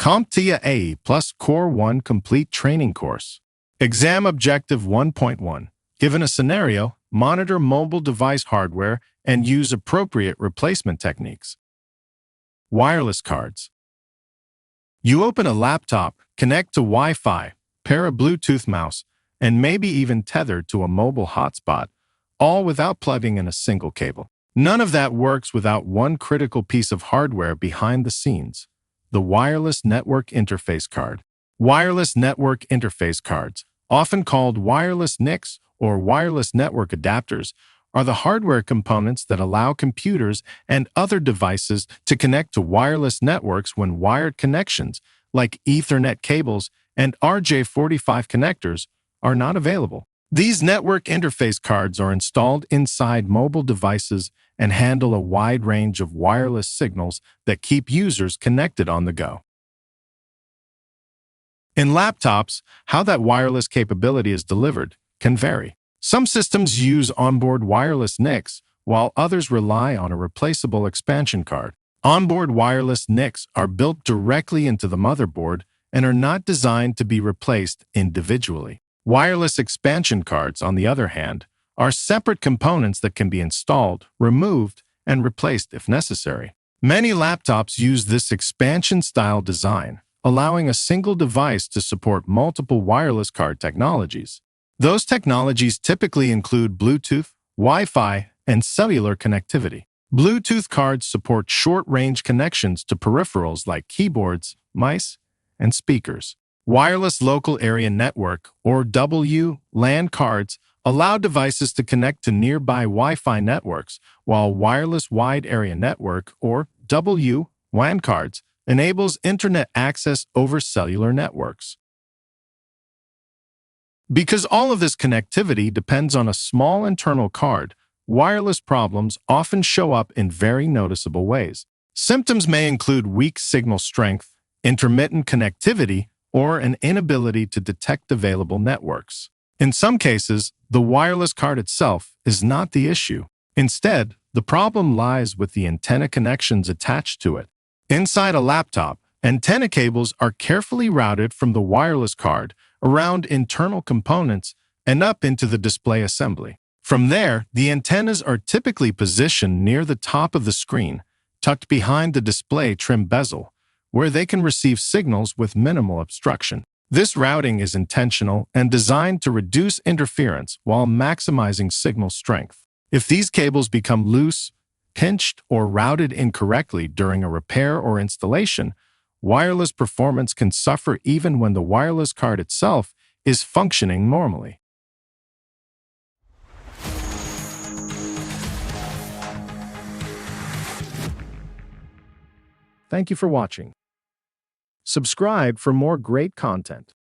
CompTIA A plus Core 1 Complete Training Course. Exam Objective 1.1. Given a scenario, monitor mobile device hardware and use appropriate replacement techniques. Wireless cards. You open a laptop, connect to Wi-Fi, pair a Bluetooth mouse, and maybe even tether to a mobile hotspot, all without plugging in a single cable. None of that works without one critical piece of hardware behind the scenes: the Wireless Network Interface Card. Wireless Network Interface Cards, often called wireless NICs or wireless network adapters, are the hardware components that allow computers and other devices to connect to wireless networks when wired connections, like Ethernet cables and RJ45 connectors, are not available. These network interface cards are installed inside mobile devices and handle a wide range of wireless signals that keep users connected on the go. In laptops, how that wireless capability is delivered can vary. Some systems use onboard wireless NICs, while others rely on a replaceable expansion card. Onboard wireless NICs are built directly into the motherboard and are not designed to be replaced individually. Wireless expansion cards, on the other hand, are separate components that can be installed, removed, and replaced if necessary. Many laptops use this expansion-style design, allowing a single device to support multiple wireless card technologies. Those technologies typically include Bluetooth, Wi-Fi, and cellular connectivity. Bluetooth cards support short-range connections to peripherals like keyboards, mice, and speakers. Wireless Local Area Network, or WLAN cards, allow devices to connect to nearby Wi-Fi networks, while Wireless Wide Area Network, or WWAN cards, enables internet access over cellular networks. Because all of this connectivity depends on a small internal card, wireless problems often show up in very noticeable ways. Symptoms may include weak signal strength, intermittent connectivity, or an inability to detect available networks. In some cases, the wireless card itself is not the issue. Instead, the problem lies with the antenna connections attached to it. Inside a laptop, antenna cables are carefully routed from the wireless card around internal components and up into the display assembly. From there, the antennas are typically positioned near the top of the screen, tucked behind the display trim bezel, where they can receive signals with minimal obstruction. This routing is intentional and designed to reduce interference while maximizing signal strength. If these cables become loose, pinched, or routed incorrectly during a repair or installation, wireless performance can suffer even when the wireless card itself is functioning normally. Thank you for watching. Subscribe for more great content.